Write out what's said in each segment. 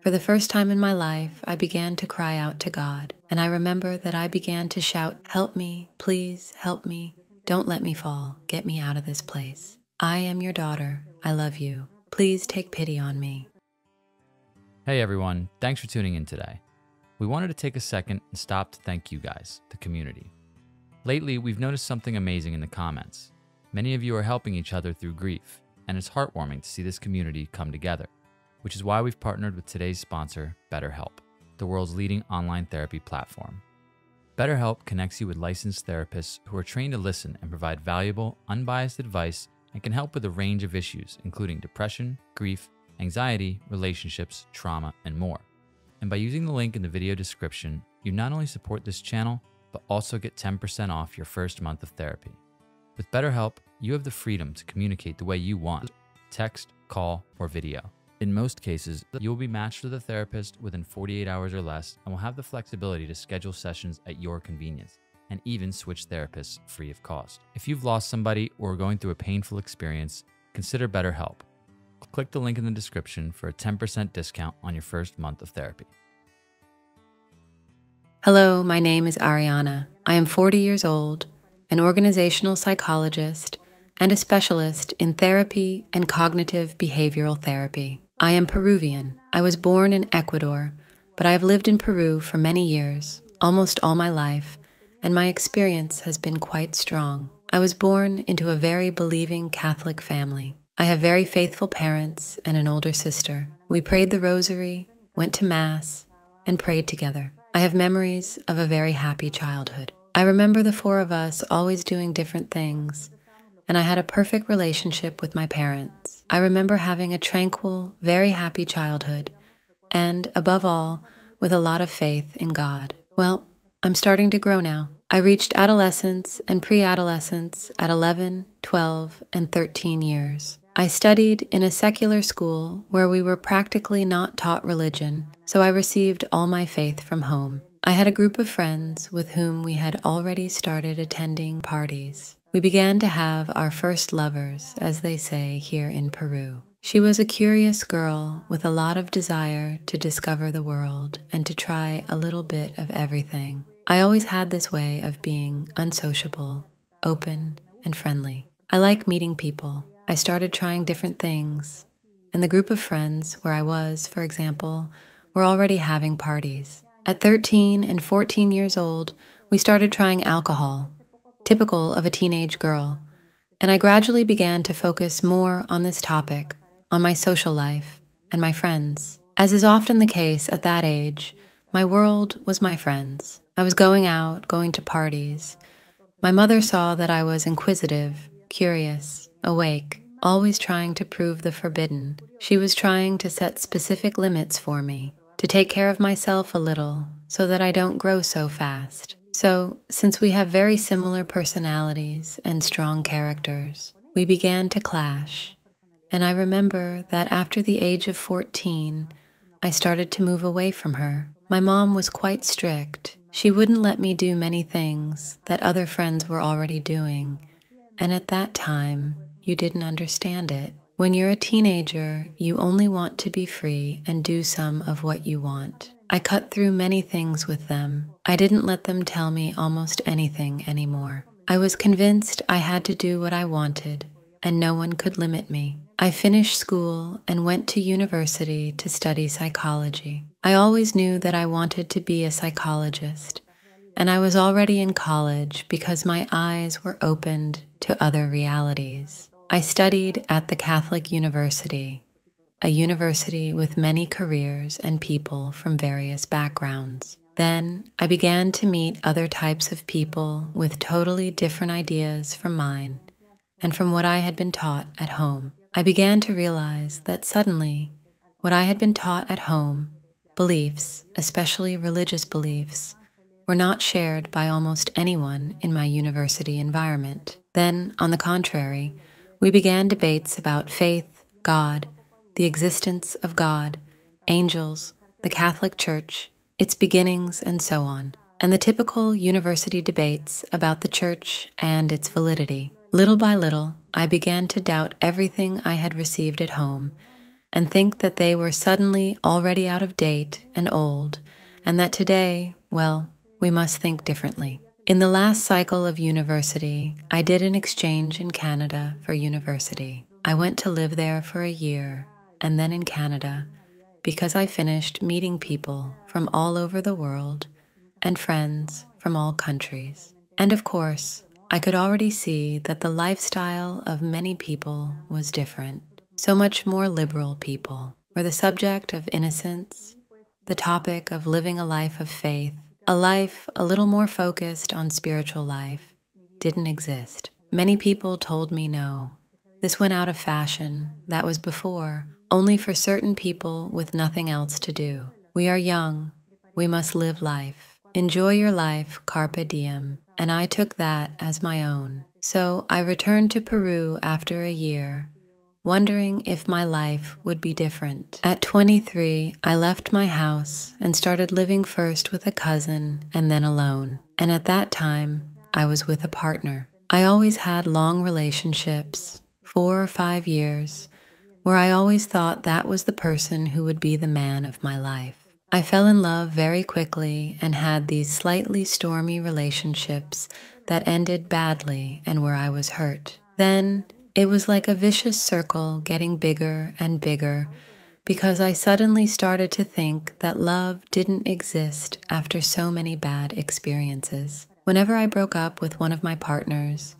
For the first time in my life, I began to cry out to God, and I remember that I began to shout, "Help me, please help me. Don't let me fall. Get me out of this place. I am your daughter. I love you. Please take pity on me." Hey everyone, thanks for tuning in today. We wanted to take a second and stop to thank you guys, the community. Lately, we've noticed something amazing in the comments. Many of you are helping each other through grief, and it's heartwarming to see this community come together, which is why we've partnered with today's sponsor, BetterHelp, the world's leading online therapy platform. BetterHelp connects you with licensed therapists who are trained to listen and provide valuable, unbiased advice and can help with a range of issues, including depression, grief, anxiety, relationships, trauma, and more. And by using the link in the video description, you not only support this channel, but also get 10% off your first month of therapy. With BetterHelp, you have the freedom to communicate the way you want: text, call, or video. In most cases, you will be matched with a therapist within 48 hours or less and will have the flexibility to schedule sessions at your convenience and even switch therapists free of cost. If you've lost somebody or are going through a painful experience, consider BetterHelp. Click the link in the description for a 10% discount on your first month of therapy. Hello, my name is Arianna. I am 40 years old, an organizational psychologist, and a specialist in therapy and cognitive behavioral therapy. I am Peruvian. I was born in Ecuador, but I have lived in Peru for many years, almost all my life, and my experience has been quite strong. I was born into a very believing Catholic family. I have very faithful parents and an older sister. We prayed the rosary, went to Mass, and prayed together. I have memories of a very happy childhood. I remember the four of us always doing different things, and I had a perfect relationship with my parents. I remember having a tranquil, very happy childhood, and, above all, with a lot of faith in God. Well, I'm starting to grow now. I reached adolescence and pre-adolescence at 11, 12, and 13 years. I studied in a secular school where we were practically not taught religion, so I received all my faith from home. I had a group of friends with whom we had already started attending parties. We began to have our first lovers, as they say here in Peru. She was a curious girl with a lot of desire to discover the world and to try a little bit of everything. I always had this way of being unsociable, open, and friendly. I like meeting people. I started trying different things, and the group of friends where I was, for example, were already having parties. At 13 and 14 years old, we started trying alcohol, typical of a teenage girl, and I gradually began to focus more on this topic, on my social life, and my friends. As is often the case at that age, my world was my friends. I was going out, going to parties. My mother saw that I was inquisitive, curious, awake, always trying to prove the forbidden. She was trying to set specific limits for me, to take care of myself a little, so that I don't grow so fast. So, since we have very similar personalities and strong characters, we began to clash. And I remember that after the age of 14, I started to move away from her. My mom was quite strict. She wouldn't let me do many things that other friends were already doing. And at that time, you didn't understand it. When you're a teenager, you only want to be free and do some of what you want. I cut through many things with them. I didn't let them tell me almost anything anymore. I was convinced I had to do what I wanted, and no one could limit me. I finished school and went to university to study psychology. I always knew that I wanted to be a psychologist, and I was already in college because my eyes were opened to other realities. I studied at the Catholic University, a university with many careers and people from various backgrounds. Then I began to meet other types of people with totally different ideas from mine and from what I had been taught at home. I began to realize that suddenly what I had been taught at home, beliefs, especially religious beliefs, were not shared by almost anyone in my university environment. Then, on the contrary, we began debates about faith, God, the existence of God, angels, the Catholic Church, its beginnings, and so on, and the typical university debates about the Church and its validity. Little by little, I began to doubt everything I had received at home and think that they were suddenly already out of date and old, and that today, well, we must think differently. In the last cycle of university, I did an exchange in Canada for university. I went to live there for a year, and then in Canada, because I finished meeting people from all over the world and friends from all countries. And of course, I could already see that the lifestyle of many people was different. So much more liberal people, where the subject of innocence, the topic of living a life of faith, a life a little more focused on spiritual life, didn't exist. Many people told me no. This went out of fashion. That was before, only for certain people with nothing else to do. We are young. We must live life. Enjoy your life, carpe diem. And I took that as my own. So I returned to Peru after a year, wondering if my life would be different. At 23, I left my house and started living first with a cousin and then alone. And at that time, I was with a partner. I always had long relationships, 4 or 5 years, where I always thought that was the person who would be the man of my life. I fell in love very quickly and had these slightly stormy relationships that ended badly and where I was hurt. Then, it was like a vicious circle getting bigger and bigger because I suddenly started to think that love didn't exist after so many bad experiences. Whenever I broke up with one of my partners,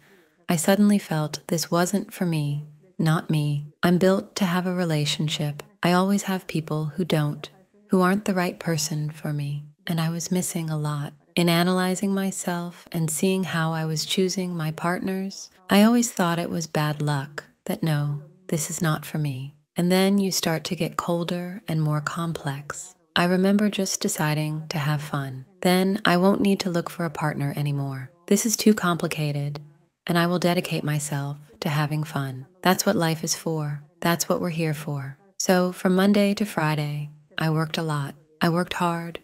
I suddenly felt this wasn't for me, not me. I'm built to have a relationship. I always have people who don't, who aren't the right person for me, and I was missing a lot. In analyzing myself and seeing how I was choosing my partners, I always thought it was bad luck, that no, this is not for me. And then you start to get colder and more complex. I remember just deciding to have fun. Then I won't need to look for a partner anymore. This is too complicated, and I will dedicate myself to having fun. That's what life is for. That's what we're here for. So from Monday to Friday, I worked a lot. I worked hard.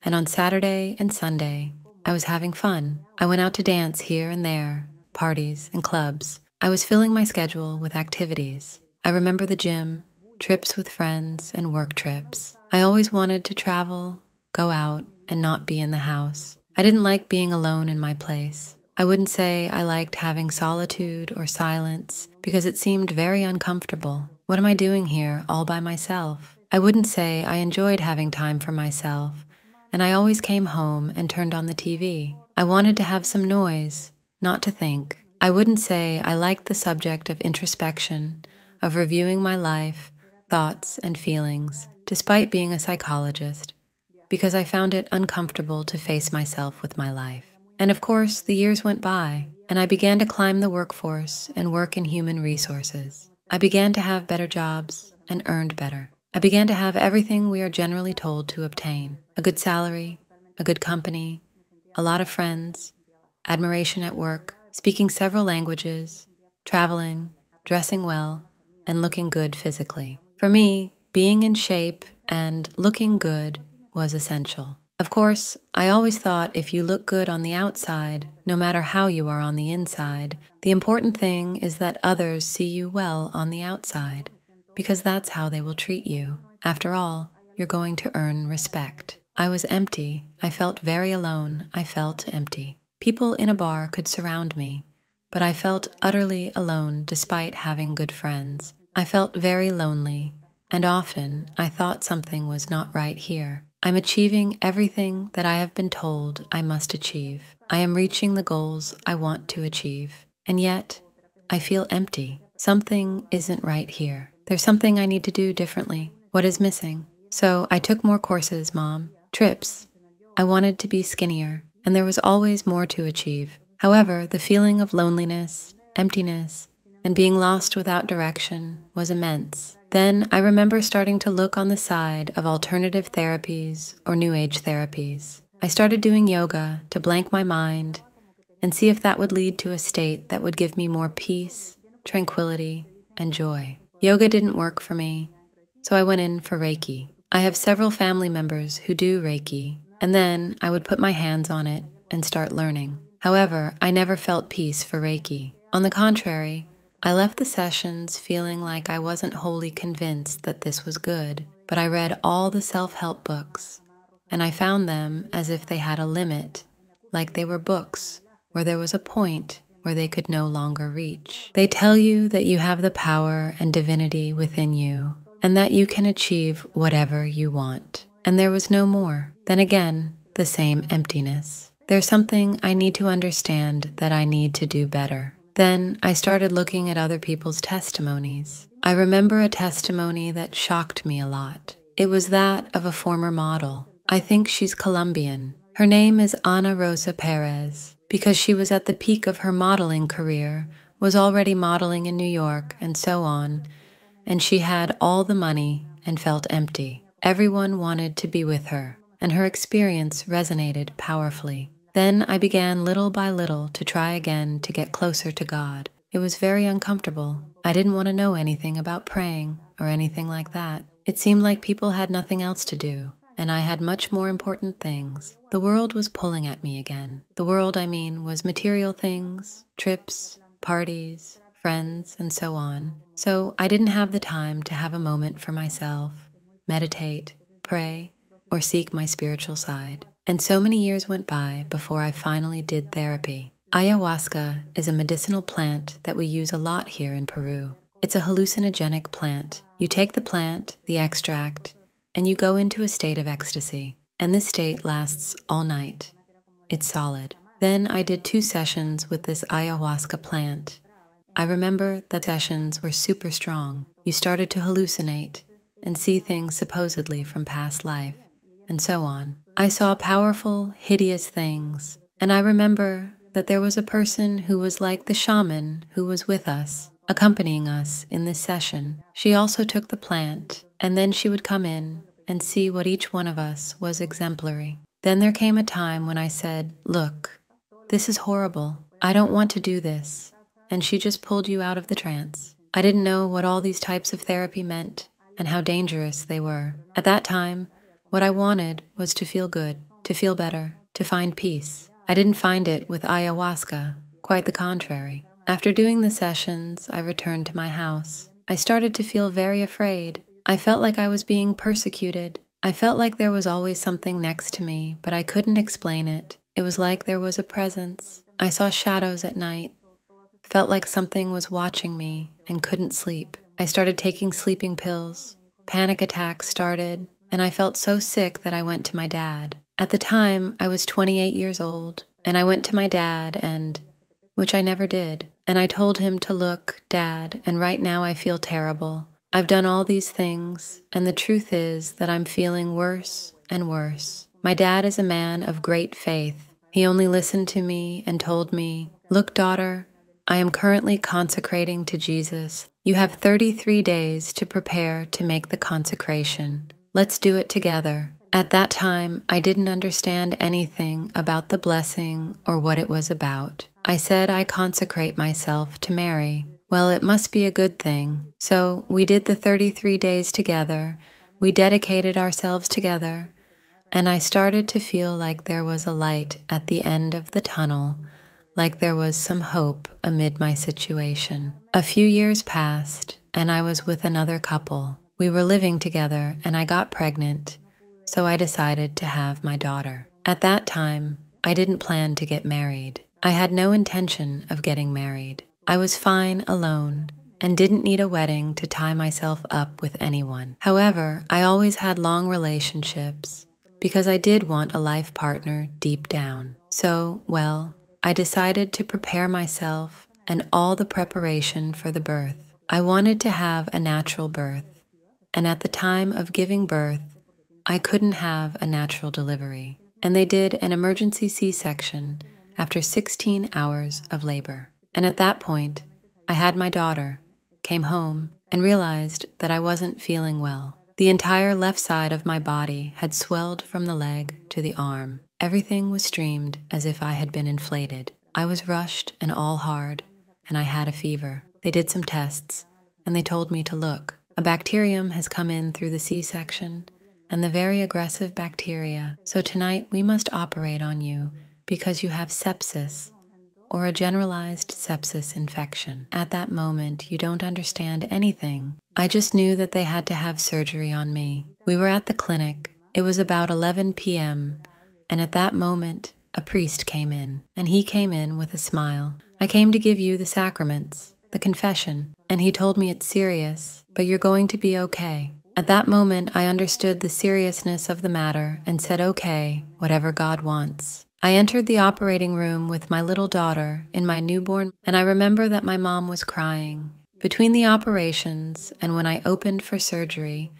And on Saturday and Sunday, I was having fun. I went out to dance here and there, parties and clubs. I was filling my schedule with activities. I remember the gym, trips with friends, and work trips. I always wanted to travel, go out, and not be in the house. I didn't like being alone in my place. I wouldn't say I liked having solitude or silence because it seemed very uncomfortable. What am I doing here all by myself? I wouldn't say I enjoyed having time for myself, and I always came home and turned on the TV. I wanted to have some noise, not to think. I wouldn't say I liked the subject of introspection, of reviewing my life, thoughts, and feelings, despite being a psychologist, because I found it uncomfortable to face myself with my life. And of course, the years went by, and I began to climb the workforce and work in human resources. I began to have better jobs and earned better. I began to have everything we are generally told to obtain: a good salary, a good company, a lot of friends, admiration at work, speaking several languages, traveling, dressing well, and looking good physically. For me, being in shape and looking good was essential. Of course, I always thought if you look good on the outside, no matter how you are on the inside, the important thing is that others see you well on the outside, because that's how they will treat you. After all, you're going to earn respect. I was empty. I felt very alone. I felt empty. People in a bar could surround me, but I felt utterly alone despite having good friends. I felt very lonely, and often I thought something was not right here. I'm achieving everything that I have been told I must achieve. I am reaching the goals I want to achieve, and yet I feel empty. Something isn't right here. There's something I need to do differently. What is missing? So I took more courses, Mom. Trips. I wanted to be skinnier, and there was always more to achieve. However, the feeling of loneliness, emptiness, and being lost without direction was immense. Then I remember starting to look on the side of alternative therapies or New Age therapies. I started doing yoga to blank my mind and see if that would lead to a state that would give me more peace, tranquility, and joy. Yoga didn't work for me, so I went in for Reiki. I have several family members who do Reiki, and then I would put my hands on it and start learning. However, I never felt peace for Reiki. On the contrary, I left the sessions feeling like I wasn't wholly convinced that this was good, but I read all the self-help books, and I found them as if they had a limit, like they were books where there was a point where they could no longer reach. They tell you that you have the power and divinity within you, and that you can achieve whatever you want. And there was no more. Then again, the same emptiness. There's something I need to understand that I need to do better. Then I started looking at other people's testimonies. I remember a testimony that shocked me a lot. It was that of a former model. I think she's Colombian. Her name is Ana Rosa Perez, because she was at the peak of her modeling career, was already modeling in New York and so on, and she had all the money and felt empty. Everyone wanted to be with her, and her experience resonated powerfully. Then I began little by little to try again to get closer to God. It was very uncomfortable. I didn't want to know anything about praying or anything like that. It seemed like people had nothing else to do, and I had much more important things. The world was pulling at me again. The world, I mean, was material things, trips, parties, friends, and so on. So I didn't have the time to have a moment for myself, meditate, pray, or seek my spiritual side. And so many years went by before I finally did therapy. Ayahuasca is a medicinal plant that we use a lot here in Peru. It's a hallucinogenic plant. You take the plant, the extract, and you go into a state of ecstasy. And this state lasts all night. It's solid. Then I did 2 sessions with this ayahuasca plant. I remember that sessions were super strong. You started to hallucinate and see things supposedly from past life, and so on. I saw powerful, hideous things, and I remember that there was a person who was like the shaman who was with us, accompanying us in this session. She also took the plant, and then she would come in and see what each one of us was exemplary. Then there came a time when I said, "Look, this is horrible. I don't want to do this." And she just pulled you out of the trance. I didn't know what all these types of therapy meant and how dangerous they were. At that time, what I wanted was to feel good, to feel better, to find peace. I didn't find it with ayahuasca, quite the contrary. After doing the sessions, I returned to my house. I started to feel very afraid. I felt like I was being persecuted. I felt like there was always something next to me, but I couldn't explain it. It was like there was a presence. I saw shadows at night, felt like something was watching me, and couldn't sleep. I started taking sleeping pills. Panic attacks started, and I felt so sick that I went to my dad. At the time, I was 28 years old, and I went to my dad which I never did, and I told him to look, Dad, and right now I feel terrible. I've done all these things, and the truth is that I'm feeling worse and worse. My dad is a man of great faith. He only listened to me and told me, "Look, daughter, I am currently consecrating to Jesus. You have 33 days to prepare to make the consecration. Let's do it together." At that time, I didn't understand anything about the blessing or what it was about. I said I consecrate myself to Mary. Well, it must be a good thing. So we did the 33 days together. We dedicated ourselves together, and I started to feel like there was a light at the end of the tunnel, like there was some hope amid my situation. A few years passed, and I was with another couple. We were living together, and I got pregnant, so I decided to have my daughter. At that time, I didn't plan to get married. I had no intention of getting married. I was fine alone and didn't need a wedding to tie myself up with anyone. However, I always had long relationships because I did want a life partner deep down. So, well, I decided to prepare myself and all the preparation for the birth. I wanted to have a natural birth, and at the time of giving birth, I couldn't have a natural delivery, and they did an emergency C-section after 16 hours of labor. And at that point, I had my daughter, came home, and realized that I wasn't feeling well. The entire left side of my body had swelled from the leg to the arm. Everything was streamed as if I had been inflated. I was rushed and all hard, and I had a fever. They did some tests, and they told me to look. A bacterium has come in through the C-section, and the very aggressive bacteria. So tonight we must operate on you because you have sepsis, or a generalized sepsis infection. At that moment, you don't understand anything. I just knew that they had to have surgery on me. We were at the clinic. It was about 11 p.m., and at that moment, a priest came in, and he came in with a smile. I came to give you the sacraments, the confession, and he told me it's serious, but you're going to be okay. At that moment, I understood the seriousness of the matter and said, okay, whatever God wants. I entered the operating room with my little daughter in my newborn, and I remember that my mom was crying. Between the operations and when I opened for surgery,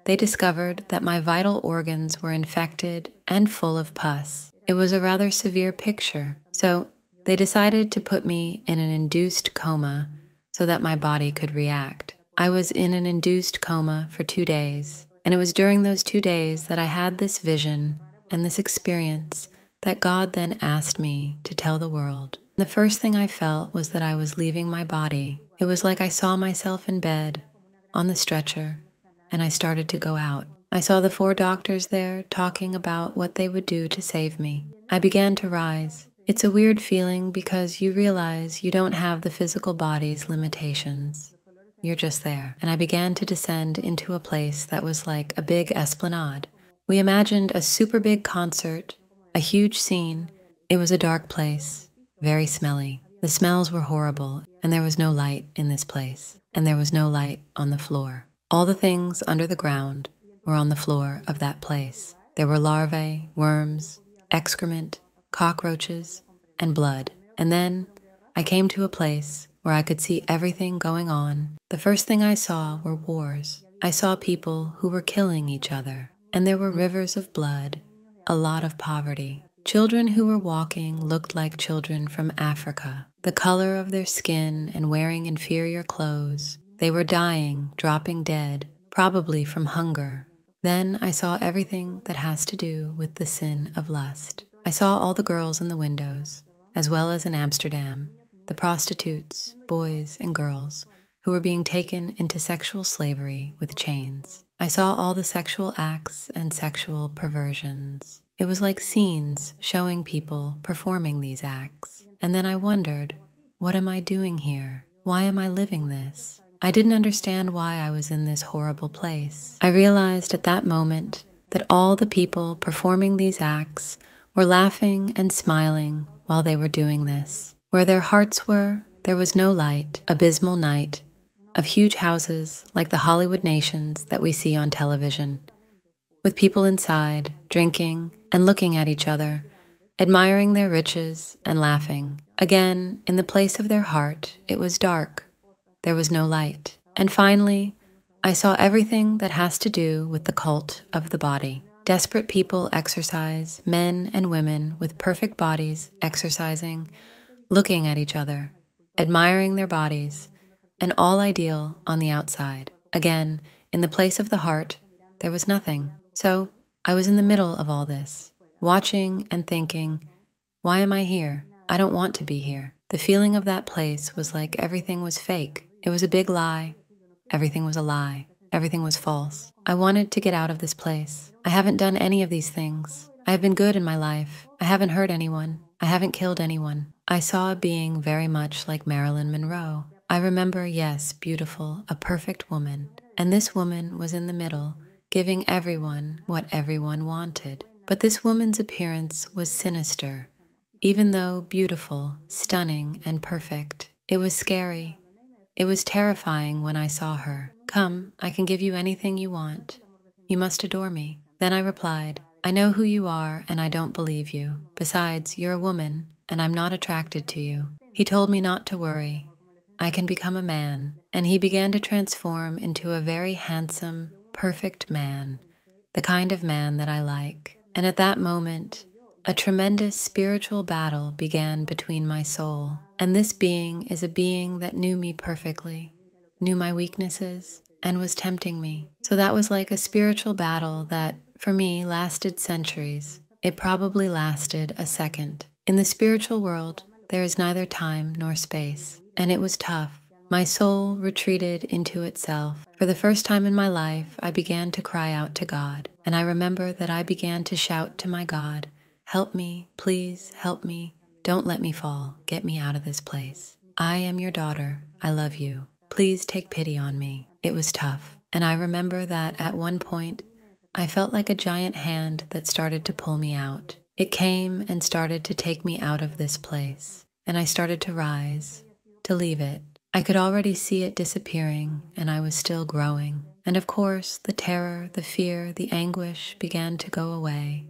they discovered that my vital organs were infected and full of pus. It was a rather severe picture, so they decided to put me in an induced coma so that my body could react. I was in an induced coma for 2 days, and it was during those 2 days that I had this vision and this experience that God then asked me to tell the world. The first thing I felt was that I was leaving my body. It was like I saw myself in bed, on the stretcher, and I started to go out. I saw the 4 doctors there talking about what they would do to save me. I began to rise. It's a weird feeling because you realize you don't have the physical body's limitations. You're just there. And I began to descend into a place that was like a big esplanade. We imagined a super big concert, a huge scene. It was a dark place, very smelly. The smells were horrible, and there was no light in this place, and there was no light on the floor. All the things under the ground were on the floor of that place. There were larvae, worms, excrement, cockroaches, and blood. And then I came to a place where I could see everything going on. The first thing I saw were wars. I saw people who were killing each other, and there were rivers of blood, a lot of poverty. Children who were walking looked like children from Africa. The color of their skin and wearing inferior clothes. They were dying, dropping dead, probably from hunger. Then I saw everything that has to do with the sin of lust. I saw all the girls in the windows, as well as in Amsterdam, the prostitutes, boys and girls, who were being taken into sexual slavery with chains. I saw all the sexual acts and sexual perversions. It was like scenes showing people performing these acts. And then I wondered, what am I doing here? Why am I living this? I didn't understand why I was in this horrible place. I realized at that moment that all the people performing these acts were laughing and smiling while they were doing this. Where their hearts were, there was no light, abysmal night, of huge houses like the Hollywood nations that we see on television, with people inside, drinking and looking at each other, admiring their riches and laughing. Again, in the place of their heart, it was dark. There was no light. And finally, I saw everything that has to do with the cult of the body. Desperate people exercise, men and women with perfect bodies exercising, looking at each other, admiring their bodies, and all ideal on the outside. Again, in the place of the heart, there was nothing. So I was in the middle of all this, watching and thinking, why am I here? I don't want to be here. The feeling of that place was like everything was fake. It was a big lie. Everything was a lie. Everything was false. I wanted to get out of this place. I haven't done any of these things. I have been good in my life. I haven't hurt anyone. I haven't killed anyone. I saw a being very much like Marilyn Monroe. I remember, yes, beautiful, a perfect woman. And this woman was in the middle, giving everyone what everyone wanted. But this woman's appearance was sinister. Even though beautiful, stunning, and perfect, it was scary. It was terrifying when I saw her. Come, I can give you anything you want. You must adore me. Then I replied, I know who you are and I don't believe you. Besides, you're a woman and I'm not attracted to you. He told me not to worry. I can become a man. And he began to transform into a very handsome, perfect man, the kind of man that I like. And at that moment, a tremendous spiritual battle began between my soul. And this being is a being that knew me perfectly, knew my weaknesses, and was tempting me. So that was like a spiritual battle that, for me, lasted centuries. It probably lasted a second. In the spiritual world, there is neither time nor space, and it was tough. My soul retreated into itself. For the first time in my life, I began to cry out to God, and I remember that I began to shout to my God, help me, please help me, Don't let me fall. Get me out of this place. I am your daughter. I love you. Please take pity on me. It was tough. And I remember that at one point, I felt like a giant hand that started to pull me out. It came and started to take me out of this place. And I started to rise, to leave it. I could already see it disappearing, and I was still growing. And of course, the terror, the fear, the anguish began to go away,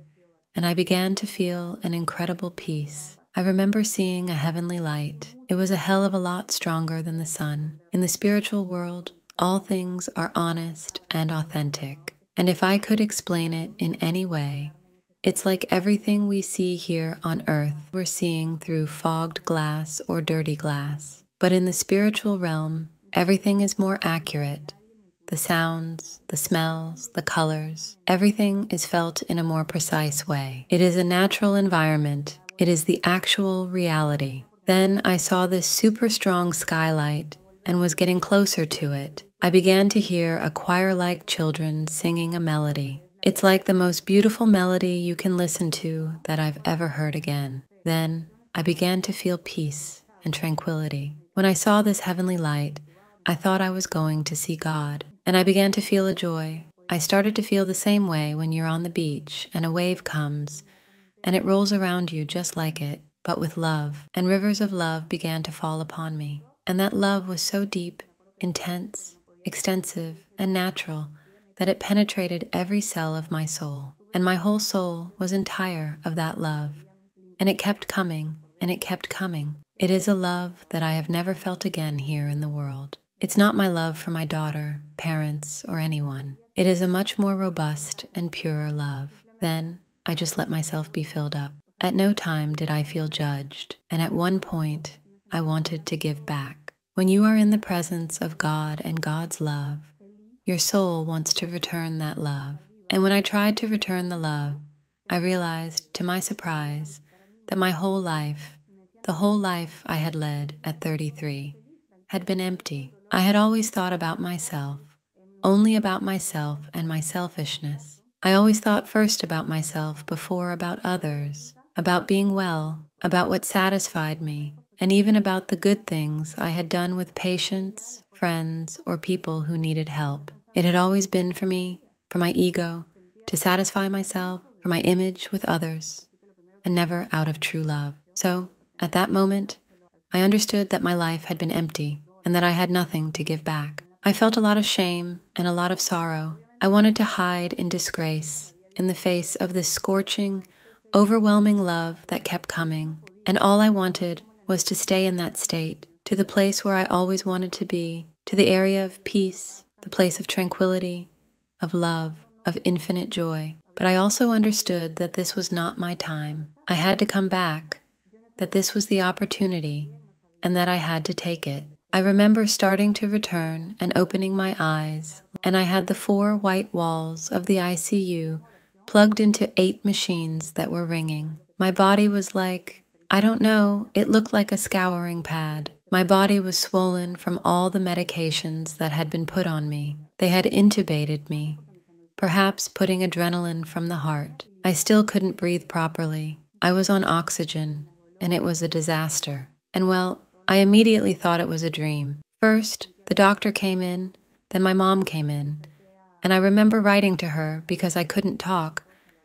and I began to feel an incredible peace. I remember seeing a heavenly light. It was a hell of a lot stronger than the sun. In the spiritual world, all things are honest and authentic. And if I could explain it in any way, it's like everything we see here on earth we're seeing through fogged glass or dirty glass. But in the spiritual realm, everything is more accurate. The sounds, the smells, the colors, everything is felt in a more precise way. It is a natural environment. It is the actual reality. Then I saw this super strong skylight and was getting closer to it. I began to hear a choir-like children singing a melody. It's like the most beautiful melody you can listen to that I've ever heard again. Then I began to feel peace and tranquility. When I saw this heavenly light, I thought I was going to see God. And I began to feel a joy. I started to feel the same way when you're on the beach and a wave comes and it rolls around you just like it, but with love. And rivers of love began to fall upon me. And that love was so deep, intense, extensive, and natural that it penetrated every cell of my soul. And my whole soul was entire of that love. And it kept coming, and it kept coming. It is a love that I have never felt again here in the world. It's not my love for my daughter, parents, or anyone. It is a much more robust and purer love. Then I just let myself be filled up. At no time did I feel judged, and at one point I wanted to give back. When you are in the presence of God and God's love, your soul wants to return that love. And when I tried to return the love, I realized, to my surprise, that my whole life, the whole life I had led at 33, had been empty. I had always thought about myself, only about myself and my selfishness. I always thought first about myself before about others, about being well, about what satisfied me, and even about the good things I had done with patients, friends, or people who needed help. It had always been for me, for my ego, to satisfy myself, for my image with others, and never out of true love. So, at that moment, I understood that my life had been empty, and that I had nothing to give back. I felt a lot of shame and a lot of sorrow. I wanted to hide in disgrace in the face of this scorching, overwhelming love that kept coming, and all I wanted was to stay in that state, to the place where I always wanted to be, to the area of peace, the place of tranquility, of love, of infinite joy. But I also understood that this was not my time. I had to come back, that this was the opportunity, and that I had to take it. I remember starting to return and opening my eyes, and I had the 4 white walls of the ICU plugged into 8 machines that were ringing. My body was like, I don't know, it looked like a scouring pad. My body was swollen from all the medications that had been put on me. They had intubated me, perhaps putting adrenaline from the heart. I still couldn't breathe properly. I was on oxygen, and it was a disaster. And well, I immediately thought it was a dream. First, the doctor came in, then my mom came in, and I remember writing to her because I couldn't talk,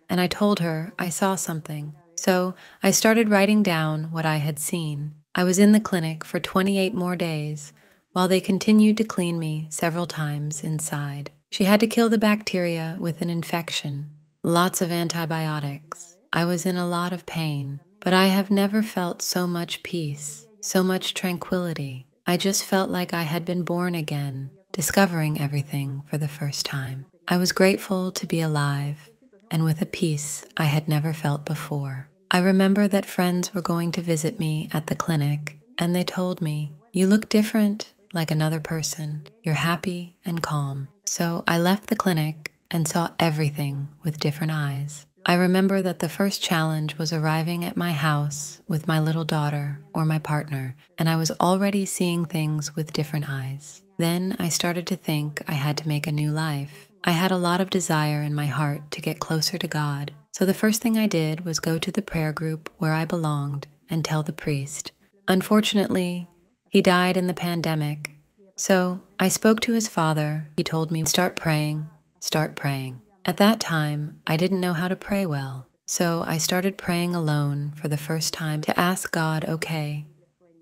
and I told her I saw something. So I started writing down what I had seen. I was in the clinic for 28 more days, while they continued to clean me several times inside. She had to kill the bacteria with an infection, lots of antibiotics. I was in a lot of pain, but I have never felt so much peace. So much tranquility. I just felt like I had been born again, discovering everything for the first time. I was grateful to be alive, and with a peace I had never felt before. I remember that friends were going to visit me at the clinic, and they told me, "You look different, like another person. You're happy and calm." So I left the clinic and saw everything with different eyes. I remember that the first challenge was arriving at my house with my little daughter or my partner, and I was already seeing things with different eyes. Then I started to think I had to make a new life. I had a lot of desire in my heart to get closer to God. So the first thing I did was go to the prayer group where I belonged and tell the priest. Unfortunately, he died in the pandemic. So I spoke to his father. He told me, start praying, start praying. At that time, I didn't know how to pray well. So I started praying alone for the first time to ask God, okay,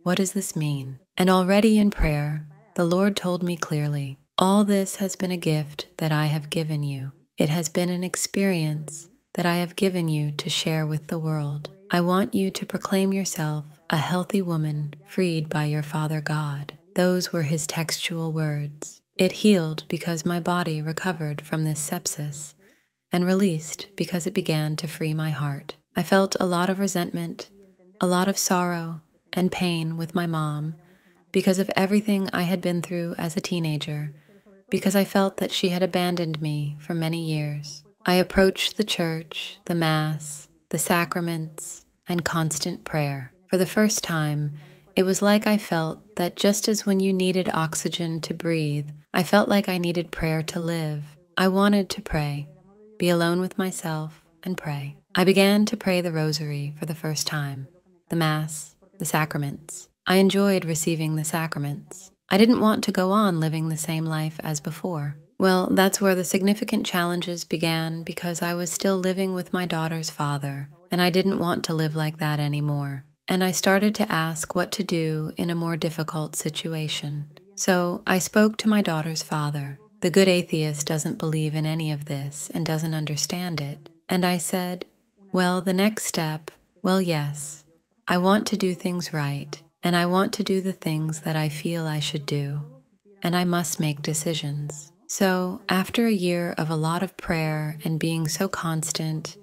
what does this mean? And already in prayer, the Lord told me clearly, all this has been a gift that I have given you. It has been an experience that I have given you to share with the world. I want you to proclaim yourself a healthy woman freed by your Father God. Those were his textual words. It healed because my body recovered from this sepsis, and released because it began to free my heart. I felt a lot of resentment, a lot of sorrow and pain with my mom because of everything I had been through as a teenager, because I felt that she had abandoned me for many years. I approached the church, the Mass, the sacraments, and constant prayer. For the first time, it was like I felt that just as when you needed oxygen to breathe, I felt like I needed prayer to live. I wanted to pray, be alone with myself, and pray. I began to pray the rosary for the first time, the Mass, the sacraments. I enjoyed receiving the sacraments. I didn't want to go on living the same life as before. Well, that's where the significant challenges began, because I was still living with my daughter's father, and I didn't want to live like that anymore. And I started to ask what to do in a more difficult situation. So I spoke to my daughter's father. The good atheist doesn't believe in any of this and doesn't understand it. And I said, well, the next step, well, yes, I want to do things right, and I want to do the things that I feel I should do, and I must make decisions. So after a year of a lot of prayer and being so constant,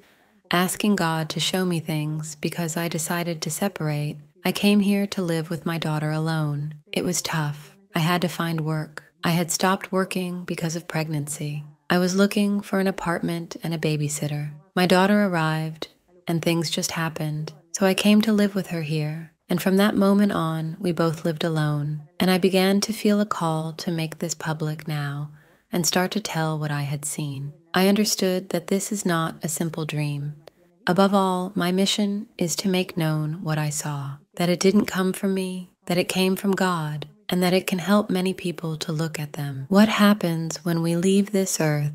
asking God to show me things because I decided to separate, I came here to live with my daughter alone. It was tough. I had to find work. I had stopped working because of pregnancy. I was looking for an apartment and a babysitter. My daughter arrived, and things just happened. So I came to live with her here. And from that moment on, we both lived alone. And I began to feel a call to make this public now and start to tell what I had seen. I understood that this is not a simple dream. Above all, my mission is to make known what I saw, that it didn't come from me, that it came from God, and that it can help many people to look at them. What happens when we leave this earth,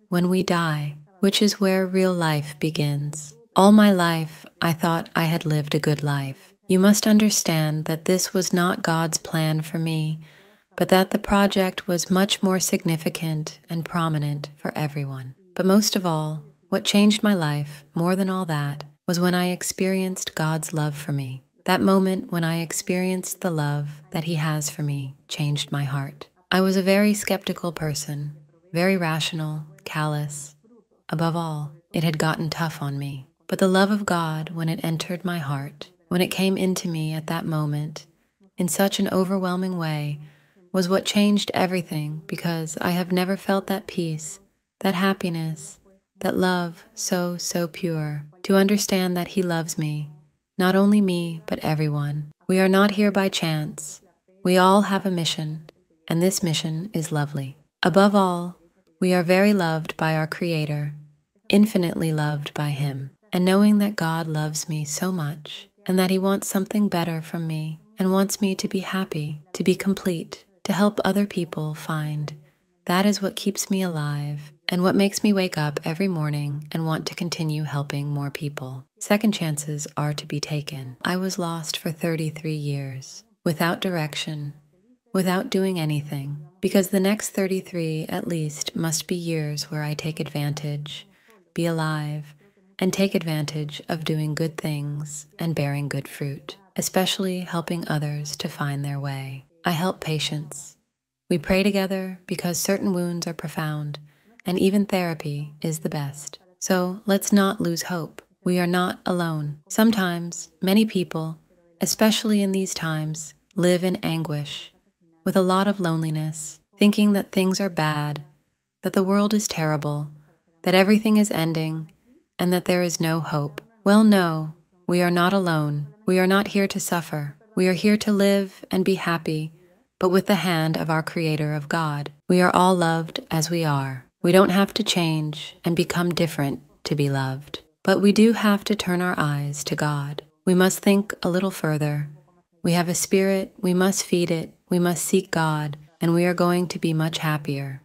when we die, which is where real life begins. All my life, I thought I had lived a good life. You must understand that this was not God's plan for me, but that the project was much more significant and prominent for everyone. But most of all, what changed my life, more than all that, was when I experienced God's love for me. That moment when I experienced the love that He has for me changed my heart. I was a very skeptical person, very rational, callous. Above all, it had gotten tough on me. But the love of God, when it entered my heart, when it came into me at that moment, in such an overwhelming way, was what changed everything, because I have never felt that peace, that happiness, that love so pure. To understand that He loves me, not only me, but everyone. We are not here by chance. We all have a mission, and this mission is lovely. Above all, we are very loved by our Creator, infinitely loved by Him. And knowing that God loves me so much, and that He wants something better from me, and wants me to be happy, to be complete, to help other people find, that is what keeps me alive, and what makes me wake up every morning and want to continue helping more people. Second chances are to be taken. I was lost for 33 years, without direction, without doing anything, because the next 33 at least must be years where I take advantage, be alive, and take advantage of doing good things and bearing good fruit, especially helping others to find their way. I help patients. We pray together because certain wounds are profound, and even therapy is the best. So let's not lose hope. We are not alone. Sometimes, many people, especially in these times, live in anguish, with a lot of loneliness, thinking that things are bad, that the world is terrible, that everything is ending, and that there is no hope. Well, no, we are not alone. We are not here to suffer. We are here to live and be happy, but with the hand of our Creator of God. We are all loved as we are. We don't have to change and become different to be loved. But we do have to turn our eyes to God. We must think a little further. We have a spirit, we must feed it, we must seek God, and we are going to be much happier.